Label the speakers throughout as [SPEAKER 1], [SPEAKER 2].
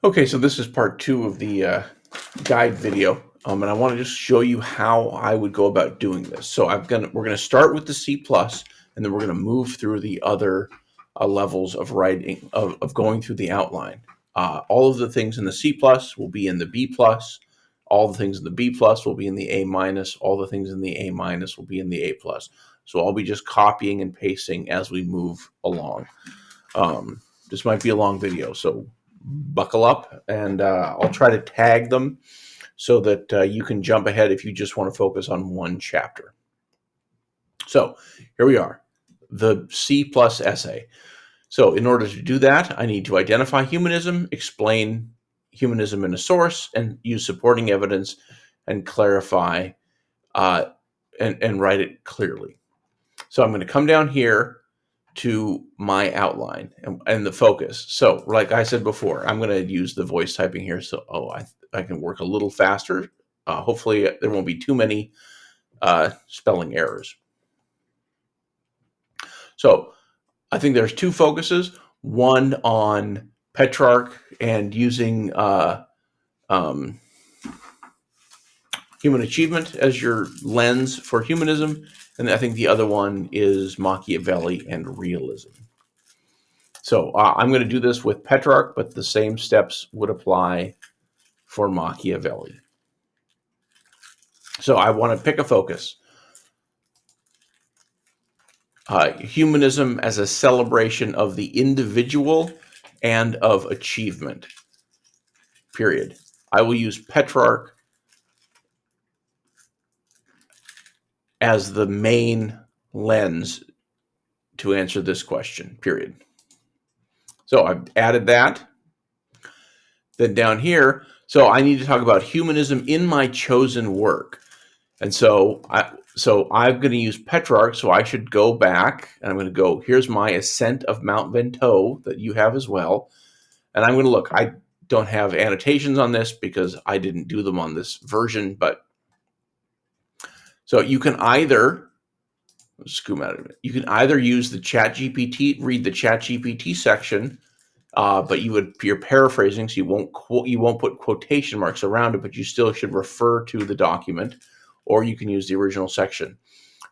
[SPEAKER 1] Okay, so this is part two of the guide video, and I want to just show you how I would go about doing this. So we're gonna start with the C plus, and then we're gonna move through the other levels of writing of going through the outline. All of the things in the C plus will be in the B plus. All the things in the B plus will be in the A minus. All the things in the A minus will be in the A plus. So I'll be just copying and pasting as we move along. This might be a long video, so buckle up, and I'll try to tag them so that you can jump ahead if you just want to focus on one chapter. So here we are, the C plus essay. So in order to do that, I need to identify humanism, explain humanism in a source, and use supporting evidence and clarify uh, and write it clearly. So I'm going to come down here to my outline and the focus. So like I said before, I'm going to use the voice typing here. So I can work a little faster. Hopefully there won't be too many spelling errors. So I think there's two focuses, one on Petrarch and using human achievement as your lens for humanism. And I think the other one is Machiavelli and realism. So I'm going to do this with Petrarch, but the same steps would apply for Machiavelli. So I want to pick a focus. Humanism as a celebration of the individual and of achievement, period. I will use Petrarch as the main lens to answer this question, period. So I've added that. Then down here, so I need to talk about humanism in my chosen work. And so I'm going to use Petrarch, so I should go back, and I'm going to go, here's my Ascent of Mount Ventoux that you have as well. And I'm going to look. I don't have annotations on this because I didn't do them on this version, but so you can either, scoot out of it, you can either use the ChatGPT, read the ChatGPT section, but you're paraphrasing, so you won't put quotation marks around it, but you still should refer to the document, or you can use the original section.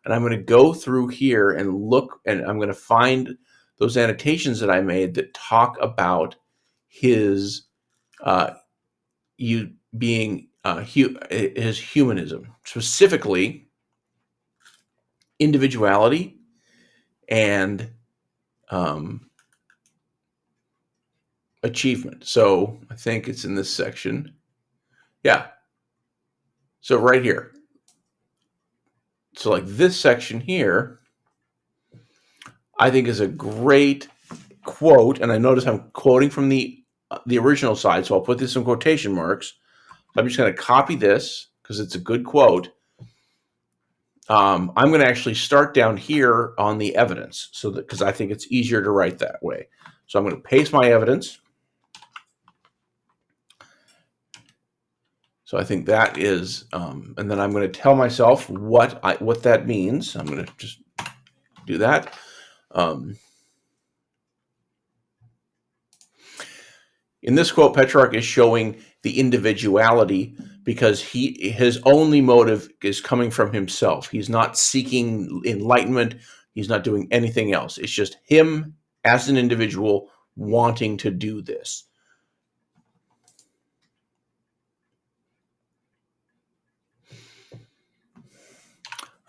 [SPEAKER 1] And I'm going to go through here and look, and I'm going to find those annotations that I made that talk about his his humanism, specifically individuality and achievement. So I think it's in this section. Yeah. So right here. So like this section here, I think is a great quote. And I notice I'm quoting from the original side. So I'll put this in quotation marks. I'm just going to copy this because it's a good quote. I'm going to actually start down here on the evidence, so that because I think it's easier to write that way. So I'm going to paste my evidence. So I think that is, and then I'm going to tell myself what that means. I'm going to just do that. In this quote, Petrarch is showing the individuality because his only motive is coming from himself. He's not seeking enlightenment. He's not doing anything else. It's just him as an individual wanting to do this.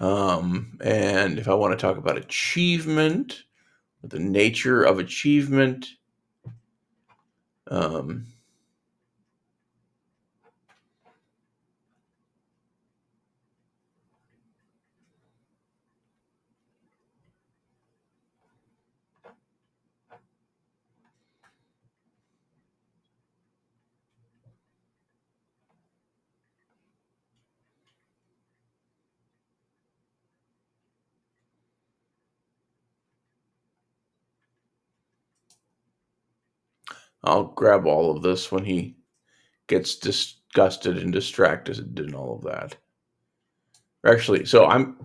[SPEAKER 1] And if I want to talk about achievement, the nature of achievement, I'll grab all of this when he gets disgusted and distracted and all of that. Actually, so I'm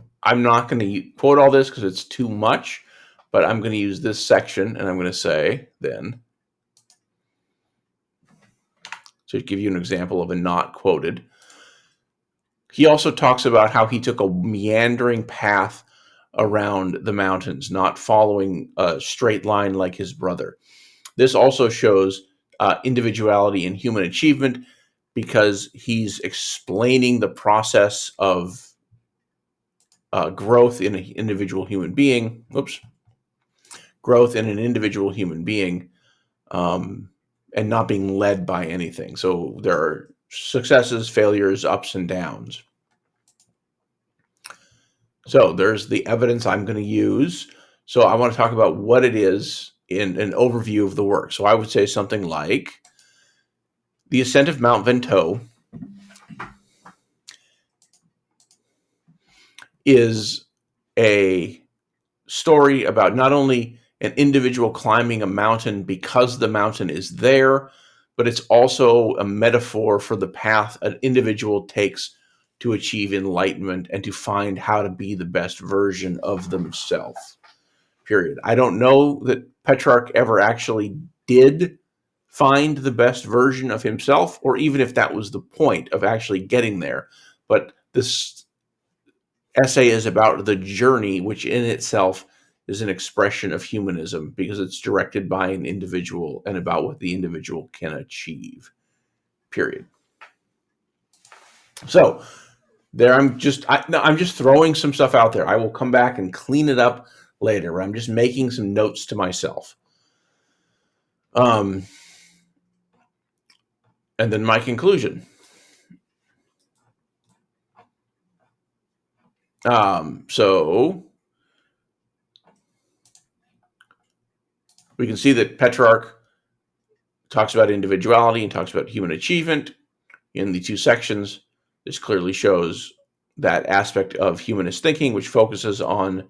[SPEAKER 1] not going to quote all this because it's too much, but I'm going to use this section, and I'm going to say then, So to give you an example of a not quoted. He also talks about how he took a meandering path around the mountains, not following a straight line like his brother. This also shows individuality and human achievement because he's explaining the process of growth in an individual human being. Growth in an individual human being, and not being led by anything. So there are successes, failures, ups and downs. So there's the evidence I'm going to use. So I want to talk about what it is in an overview of the work. So I would say something like the ascent of Mount Ventoux is a story about not only an individual climbing a mountain because the mountain is there, but it's also a metaphor for the path an individual takes to achieve enlightenment and to find how to be the best version of themselves. Period. I don't know that Petrarch ever actually did find the best version of himself, or even if that was the point of actually getting there. But this essay is about the journey, which in itself is an expression of humanism because it's directed by an individual and about what the individual can achieve. Period. So there, I'm just throwing some stuff out there. I will come back and clean it up later. I'm just making some notes to myself. And then my conclusion. So we can see that Petrarch talks about individuality and talks about human achievement in the two sections. This clearly shows that aspect of humanist thinking, which focuses on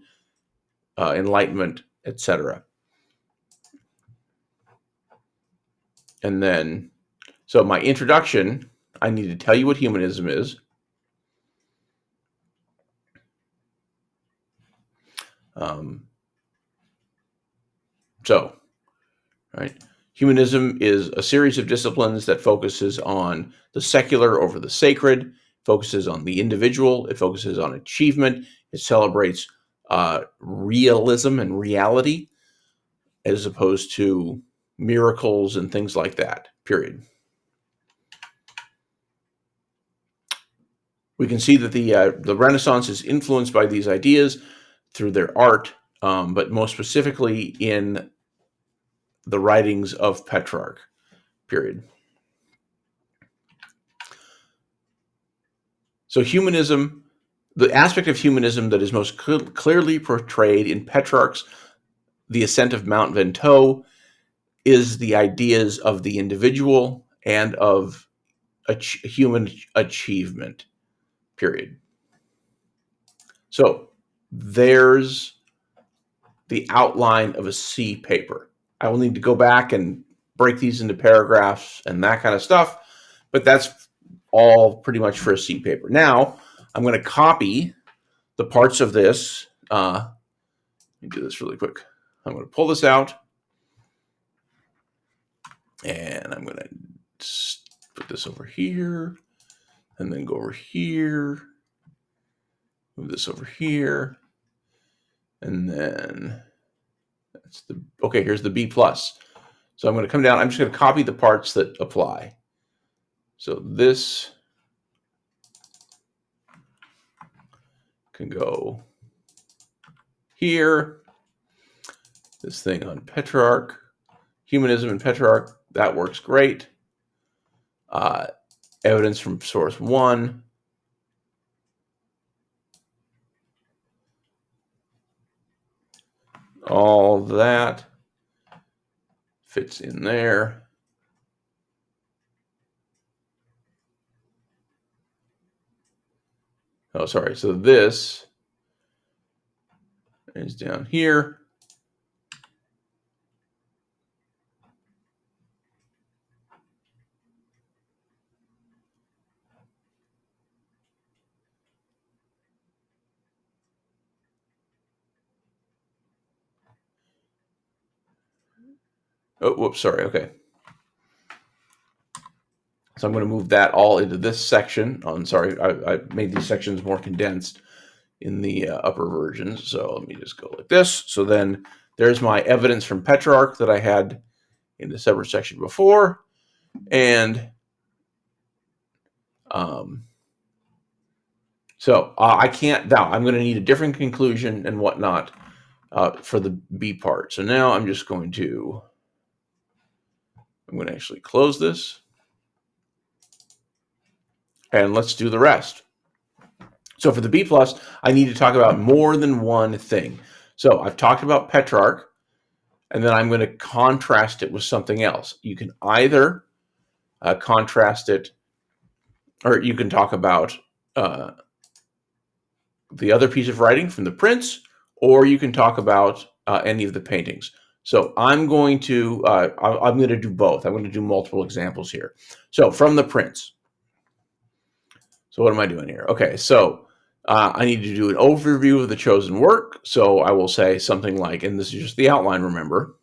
[SPEAKER 1] enlightenment, etc. And then, so my introduction, I need to tell you what humanism is. Right? Humanism is a series of disciplines that focuses on the secular over the sacred, focuses on the individual, it focuses on achievement, it celebrates realism and reality as opposed to miracles and things like that, period. We can see that the Renaissance is influenced by these ideas through their art, but most specifically in the writings of Petrarch, period. So humanism, the aspect of humanism that is most clearly portrayed in Petrarch's The Ascent of Mount Ventoux is the ideas of the individual and of human achievement, period. So there's the outline of a C paper. I will need to go back and break these into paragraphs and that kind of stuff, but that's all pretty much for a C paper. Now, I'm going to copy the parts of this. Let me do this really quick. I'm going to pull this out, and I'm going to put this over here, and then go over here, move this over here, and then that's the, okay, here's the B plus. So I'm going to come down, I'm just going to copy the parts that apply. So this can go here. This thing on Petrarch, humanism and Petrarch, that works great. Evidence from source one. All that fits in there. Oh, sorry. So this is down here. Oh, whoops, sorry. Okay. So I'm going to move that all into this section. Oh, I'm sorry, I made these sections more condensed in the upper versions. So let me just go like this. So then there's my evidence from Petrarch that I had in the separate section before. And so I can't, now I'm going to need a different conclusion and whatnot for the B part. So now I'm going to actually close this. And let's do the rest. So for the B plus, I need to talk about more than one thing. So I've talked about Petrarch, and then I'm going to contrast it with something else. You can either contrast it, or you can talk about the other piece of writing from the Prince, or you can talk about any of the paintings. So I'm going to do both. I'm going to do multiple examples here. So from the Prince. So what am I doing here? Okay, so I need to do an overview of the chosen work. So I will say something like, and this is just the outline, remember.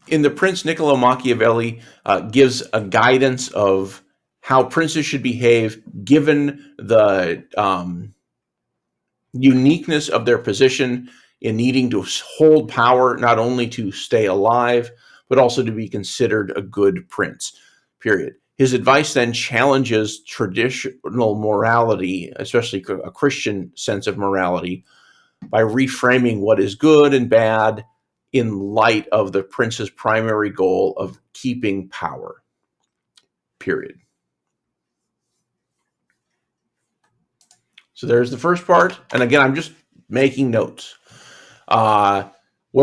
[SPEAKER 1] In the Prince, Niccolo Machiavelli gives a guidance of how princes should behave given the uniqueness of their position in needing to hold power, not only to stay alive, but also to be considered a good prince, period. His advice then challenges traditional morality, especially a Christian sense of morality, by reframing what is good and bad in light of the prince's primary goal of keeping power, period. So there's the first part. And again, I'm just making notes. What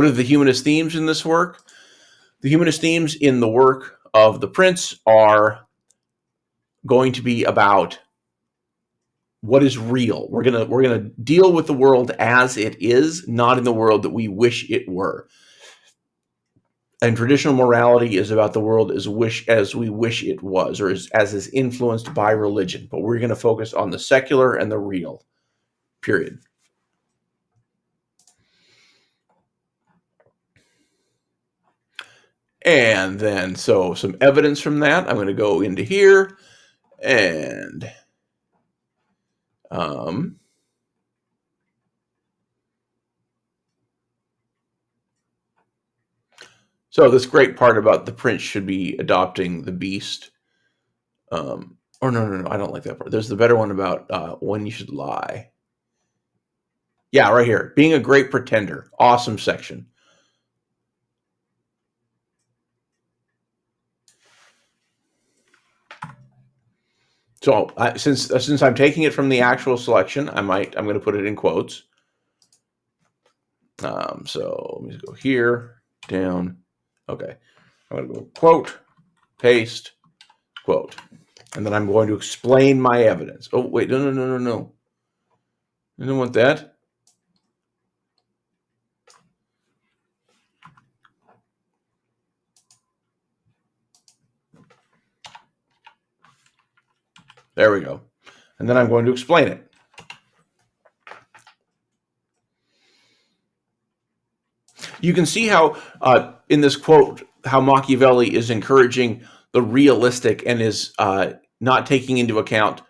[SPEAKER 1] are the humanist themes in this work? The humanist themes in the work of the Prince are going to be about what is real. We're gonna deal with the world as it is, not in the world that we wish it were. And traditional morality is about the world as we wish it was, or as is influenced by religion. But we're going to focus on the secular and the real, period. And then, so some evidence from that. I'm going to go into here and so this great part about the prince should be adopting the beast. Or no, I don't like that part. There's the better one about when you should lie. Yeah, right here. Being a great pretender. Awesome section. So since I'm taking it from the actual selection, I'm going to put it in quotes. So let me go here, down. Okay, I'm going to go quote, paste, quote, and then I'm going to explain my evidence. Oh wait, no. I don't want that. There we go. And then I'm going to explain it. You can see how in this quote, how Machiavelli is encouraging the realistic and is not taking into account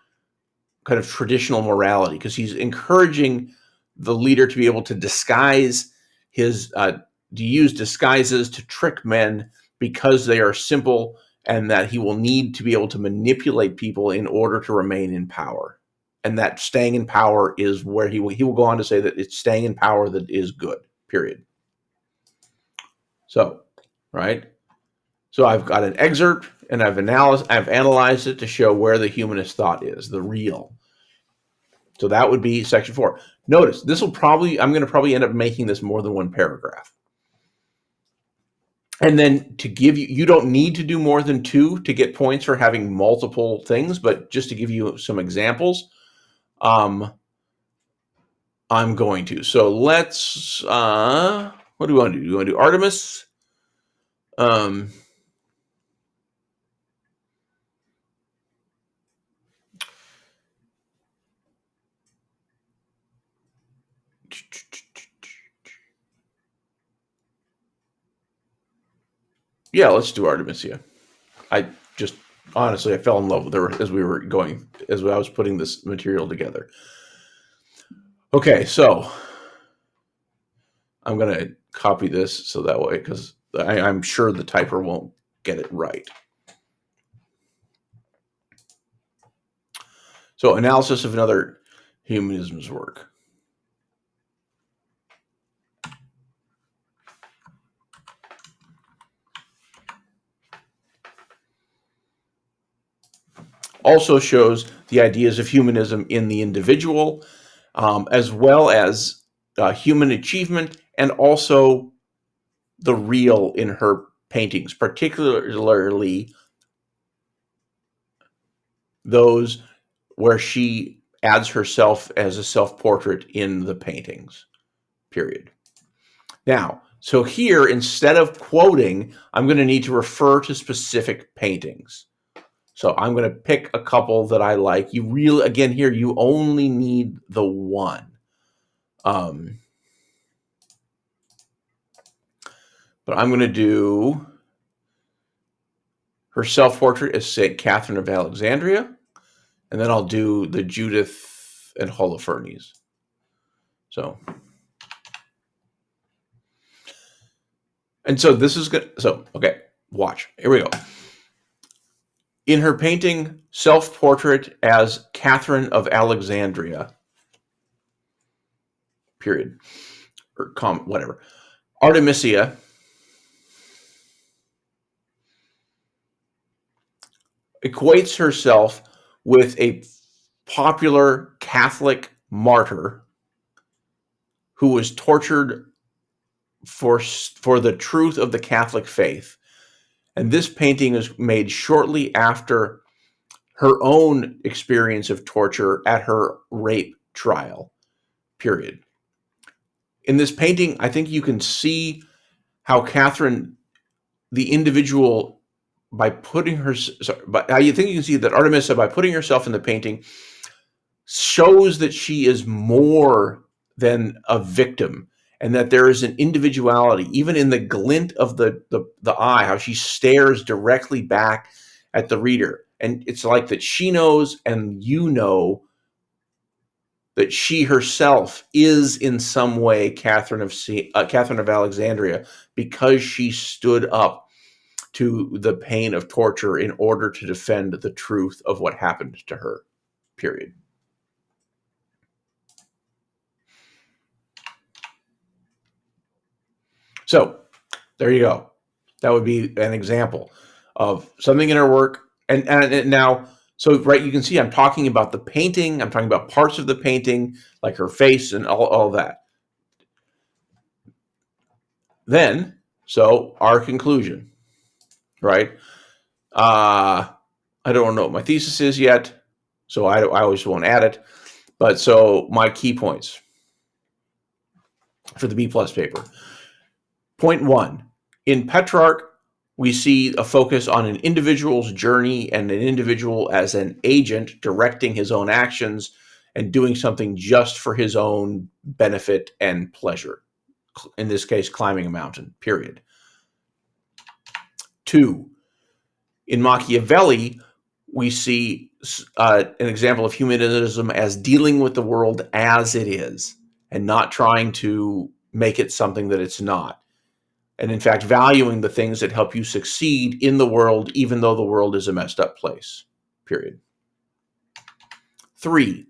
[SPEAKER 1] kind of traditional morality, because he's encouraging the leader to be able to disguise his, to use disguises to trick men because they are simple, and that he will need to be able to manipulate people in order to remain in power. And that staying in power is where he will go on to say that it's staying in power that is good, period. So, right? So I've got an excerpt, and I've analyzed it to show where the humanist thought is, the real. So that would be section 4. Notice, I'm going to probably end up making this more than one paragraph. And then to give you don't need to do more than 2 to get points for having multiple things, but just to give you some examples, I'm going to. So let's, what do we want to do? Do we want to do Artemis? Yeah, let's do Artemisia. I just honestly I fell in love with her as I was putting this material together. Okay, so I'm gonna copy this so that way because I'm sure the typer won't get it right. So analysis of another humanism's work. Also shows the ideas of humanism in the individual, as well as human achievement, and also the real in her paintings, particularly those where she adds herself as a self-portrait in the paintings, period. Now, so here, instead of quoting, I'm going to need to refer to specific paintings. So I'm going to pick a couple that I like. You really, again, here, you only need the one. But I'm going to do her self-portrait as St. Catherine of Alexandria, and then I'll do the Judith and Holofernes. So, and so this is good. So, okay, watch. Here we go. In her painting, Self-Portrait as Catherine of Alexandria, period, or whatever, Artemisia equates herself with a popular Catholic martyr who was tortured for the truth of the Catholic faith. And this painting is made shortly after her own experience of torture at her rape trial, period. In this painting, I think you can see how Catherine, the individual, by putting her, I think you can see that Artemisia, by putting herself in the painting, shows that she is more than a victim, and that there is an individuality, even in the glint of the eye, how she stares directly back at the reader. And it's like that she knows, and you know, that she herself is in some way Catherine of Alexandria, because she stood up to the pain of torture in order to defend the truth of what happened to her, period. So there you go. That would be an example of something in her work. And now, so right, you can see I'm talking about the painting. I'm talking about parts of the painting, like her face and all that. Then, so our conclusion, right? I don't know what my thesis is yet, so I always won't add it. But so my key points for the B+ paper. Point 1, in Petrarch, we see a focus on an individual's journey and an individual as an agent directing his own actions and doing something just for his own benefit and pleasure. In this case, climbing a mountain, period. 2, in Machiavelli, we see an example of humanism as dealing with the world as it is and not trying to make it something that it's not. And in fact, valuing the things that help you succeed in the world, even though the world is a messed up place, period. 3,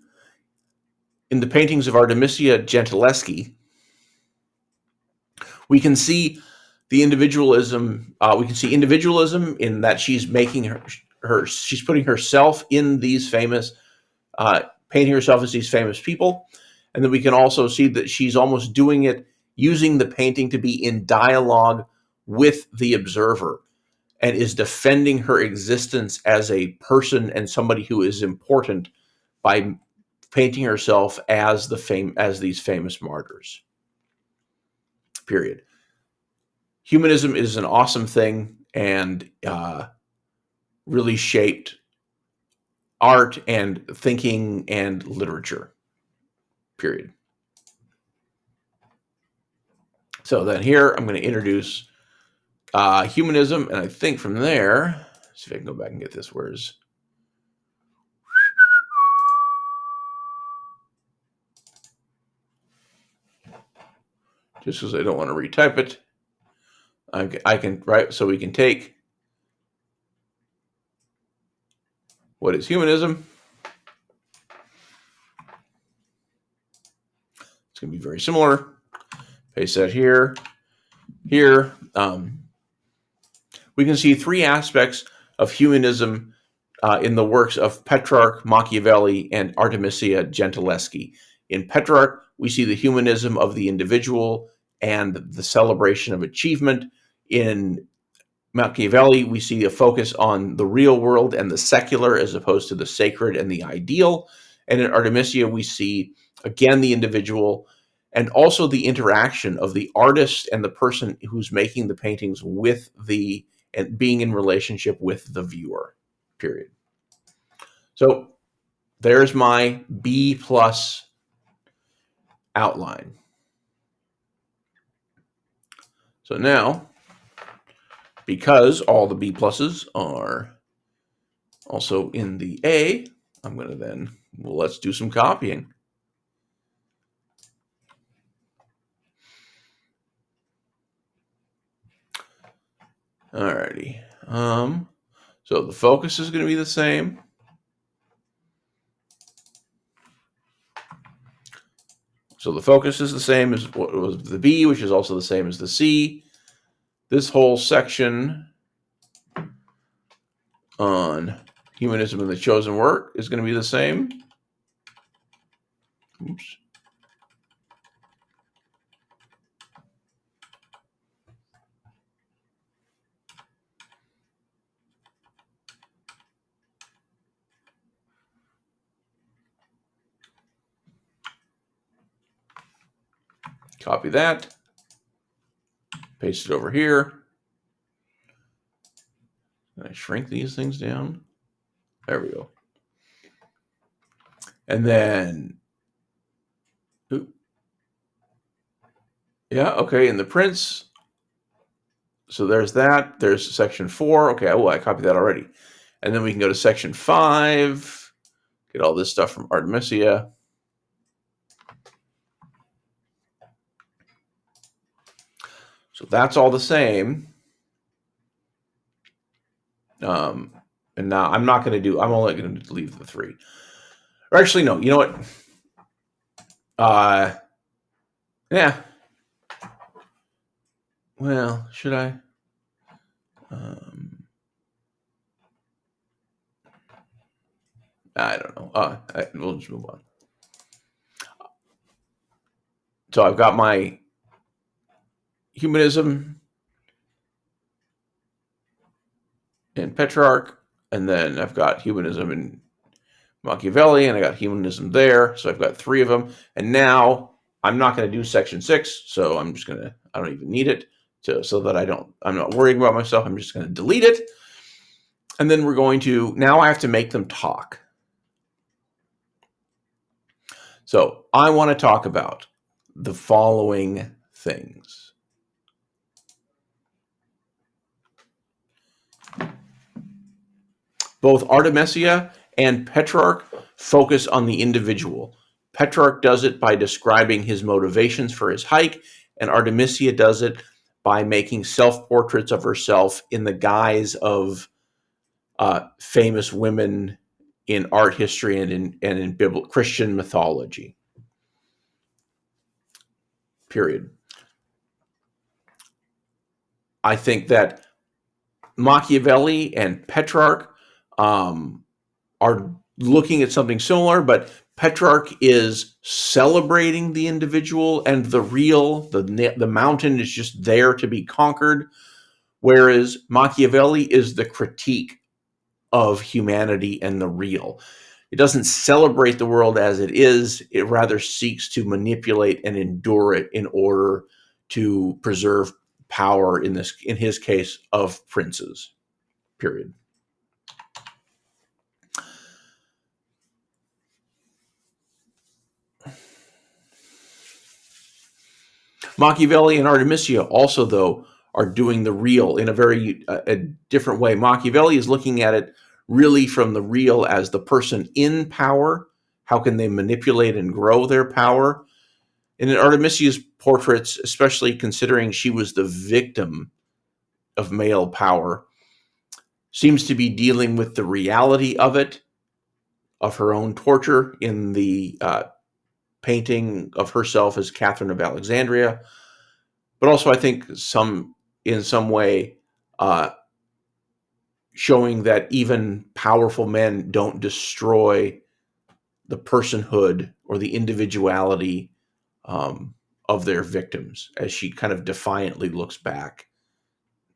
[SPEAKER 1] in the paintings of Artemisia Gentileschi, we can see the individualism. We can see individualism in that she's making she's putting herself in these famous, painting herself as these famous people. And then we can also see that she's almost doing it, using the painting to be in dialogue with the observer, and is defending her existence as a person and somebody who is important by painting herself as these famous martyrs. Period. Humanism is an awesome thing, and really shaped art and thinking and literature. Period. So then here I'm going to introduce humanism, and I think from there, see if I can go back and get this. Where's just because I don't want to retype it, I can right. So we can take what is humanism. It's going to be very similar. Paste that here. Here, we can see three aspects of humanism in the works of Petrarch, Machiavelli, and Artemisia Gentileschi. In Petrarch, we see the humanism of the individual and the celebration of achievement. In Machiavelli, we see a focus on the real world and the secular as opposed to the sacred and the ideal. And in Artemisia, we see, again, the individual and also the interaction of the artist and the person who's making the paintings with the, and being in relationship with the viewer, period. So there's my B plus outline. So now, because all the B pluses are also in the A, I'm going to then, well, let's do some copying. Alrighty. So the focus is going to be the same. So the focus is the same as what was the B, which is also the same as the C. This whole section on humanism and the chosen work is going to be the same. Oops. Copy that. Paste it over here. Can I shrink these things down? There we go. And then, yeah, okay, in the prints. So there's that. There's section 4. Okay, I copied that already. And then we can go to section 5, get all this stuff from Artemisia. So that's all the same. And now I'm not going to do, I'm only going to leave the 3. Or actually, no, you know what? Yeah. Well, should I? I don't know. We'll just move on. So I've got my humanism in Petrarch, and then I've got humanism in Machiavelli, and I got humanism there. So I've got 3 of them. And now I'm not going to do section 6, so I'm just going to, I don't even need it so that I'm not worrying about myself. I'm just going to delete it. And then we're going to, now I have to make them talk. So I want to talk about the following things. Both Artemisia and Petrarch focus on the individual. Petrarch does it by describing his motivations for his hike, and Artemisia does it by making self-portraits of herself in the guise of famous women in art history and in biblical Christian mythology. Period. I think that Machiavelli and Petrarch are looking at something similar, but Petrarch is celebrating the individual and the real. The mountain is just there to be conquered, whereas Machiavelli is the critique of humanity and the real. It doesn't celebrate the world as it is. It rather seeks to manipulate and endure it in order to preserve power, in his case, of princes. Period. Machiavelli and Artemisia also, though, are doing the real in a very a different way. Machiavelli is looking at it really from the real as the person in power. How can they manipulate and grow their power? And in Artemisia's portraits, especially considering she was the victim of male power, seems to be dealing with the reality of it, of her own torture in the painting of herself as Catherine of Alexandria, but also I think in some way showing that even powerful men don't destroy the personhood or the individuality of their victims, as she kind of defiantly looks back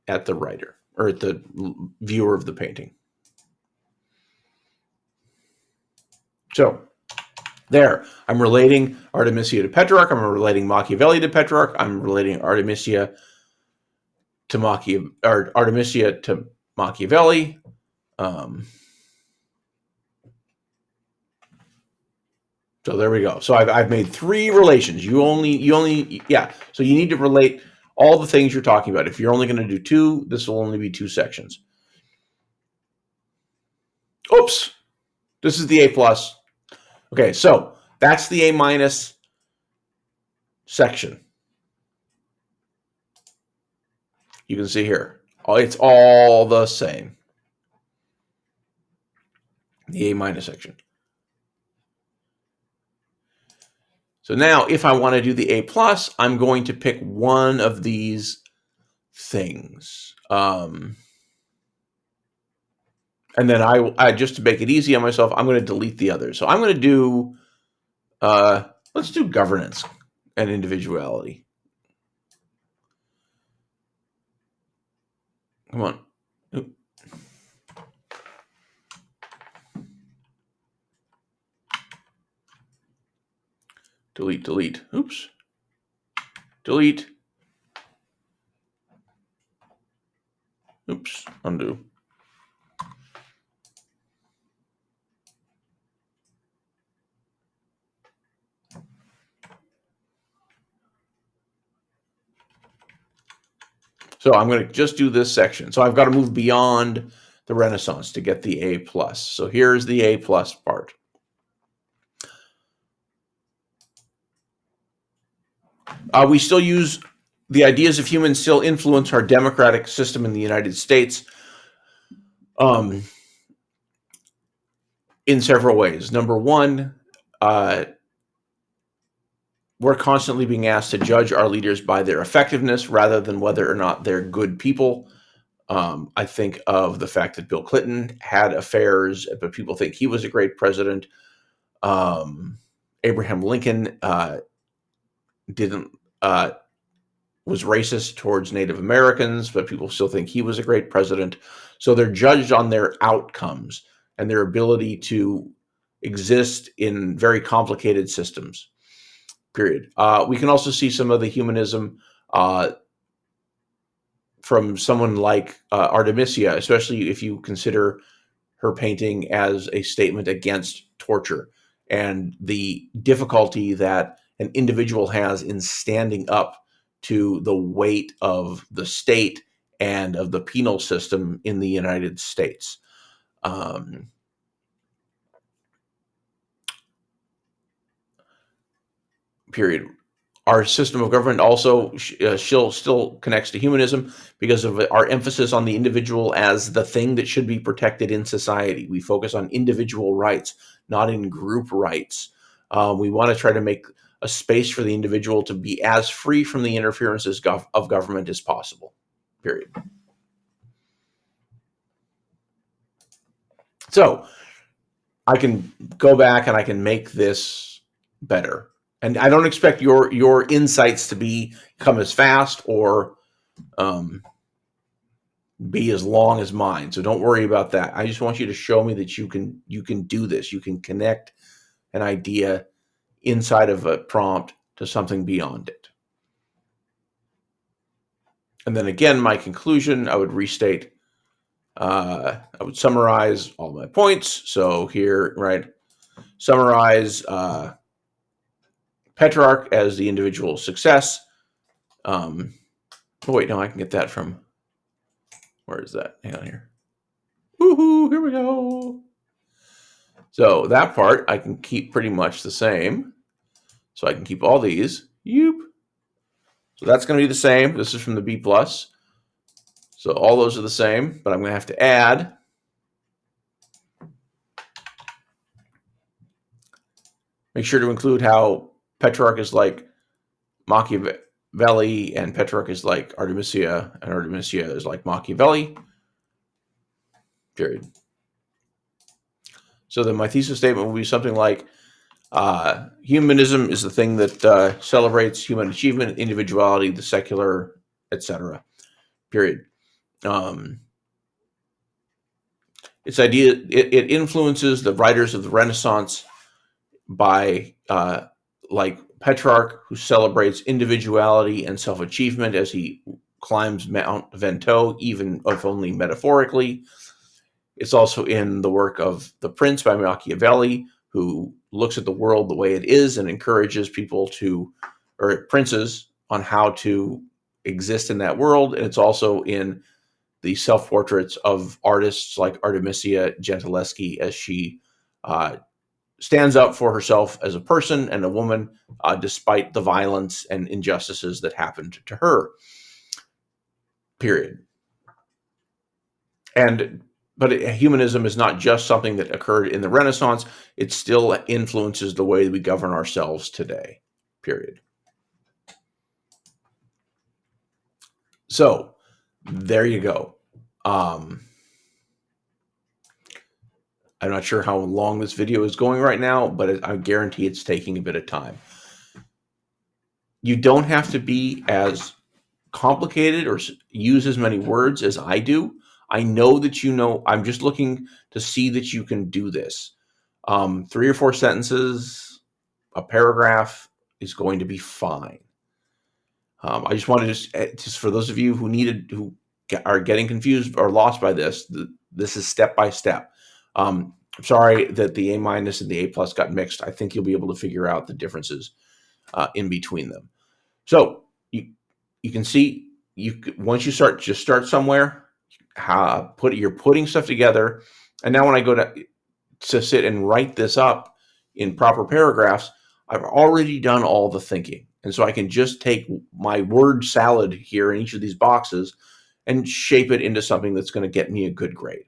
[SPEAKER 1] at the writer or at the viewer of the painting. So there, I'm relating Artemisia to Petrarch. I'm relating Machiavelli to Petrarch. I'm relating Artemisia to Artemisia to Machiavelli. So there we go. So I've made 3 relations. You only yeah. So you need to relate all the things you're talking about. If you're only going to do 2, this will only be 2 sections. Oops. This is the A plus. Okay, so that's the A minus section. You can see here. It's all the same. The A minus section. So now if I want to do the A plus, I'm going to pick one of these things. And then I just to make it easy on myself, I'm going to delete the others. So I'm going to do, let's do governance and individuality. Come on. Oop. Delete, delete. Oops. Delete. Oops. Undo. So I'm going to just do this section. So I've got to move beyond the Renaissance to get the A plus. So here's the A plus part. We still use the ideas of humans still influence our democratic system in the United States in several ways. Number one, we're constantly being asked to judge our leaders by their effectiveness rather than whether or not they're good people. I think of the fact that Bill Clinton had affairs, but people think he was a great president. Abraham Lincoln was racist towards Native Americans, but people still think he was a great president. So they're judged on their outcomes and their ability to exist in very complicated systems. Period. We can also see some of the humanism from someone like Artemisia, especially if you consider her painting as a statement against torture and the difficulty that an individual has in standing up to the weight of the state and of the penal system in the United States. Period. Our system of government also still connects to humanism because of our emphasis on the individual as the thing that should be protected in society. We focus on individual rights, not in group rights. We want to try to make a space for the individual to be as free from the interferences of government as possible. Period. So I can go back and I can make this better. And I don't expect your insights to come as fast or be as long as mine. So don't worry about that. I just want you to show me that you can do this. You can connect an idea inside of a prompt to something beyond it. And then again, my conclusion, I would restate, I would summarize all my points. So here, right, summarize Petrarch as the individual success, Oh, wait, no, I can get that from, where is that? Hang on here. Woohoo, here we go. So that part I can keep pretty much the same. So I can keep all these. Yoop. So that's going to be the same. This is from the B+. So all those are the same, but I'm going to have to add. Make sure to include how Petrarch is like Machiavelli and Petrarch is like Artemisia, and Artemisia is like Machiavelli. Period. So then my thesis statement will be something like, humanism is the thing that celebrates human achievement, individuality, the secular, etc. Period. Its idea, it influences the writers of the Renaissance by like Petrarch, who celebrates individuality and self-achievement as he climbs Mount Ventoux, even if only metaphorically. It's also in the work of The Prince by Machiavelli, who looks at the world the way it is and encourages people to, or princes, on how to exist in that world. And it's also in the self-portraits of artists like Artemisia Gentileschi, as she stands up for herself as a person and a woman, despite the violence and injustices that happened to her. Period. But humanism is not just something that occurred in the Renaissance. It still influences the way that we govern ourselves today. Period. So there you go. I'm not sure how long this video is going right now, but I guarantee it's taking a bit of time. You don't have to be as complicated or use as many words as I do. I know that you know. I'm just looking to see that you can do this. 3 or 4 sentences, a paragraph is going to be fine. I just wanted to just for those of you who are getting confused or lost by this, this is step by step. I'm sorry that the A- and the A+ got mixed. I think you'll be able to figure out the differences in between them. So you can see, once you start, just start somewhere. You're putting stuff together, and now when I go to sit and write this up in proper paragraphs, I've already done all the thinking, and so I can just take my word salad here in each of these boxes and shape it into something that's going to get me a good grade.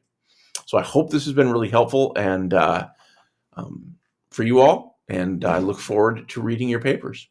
[SPEAKER 1] So I hope this has been really helpful and for you all, and I look forward to reading your papers.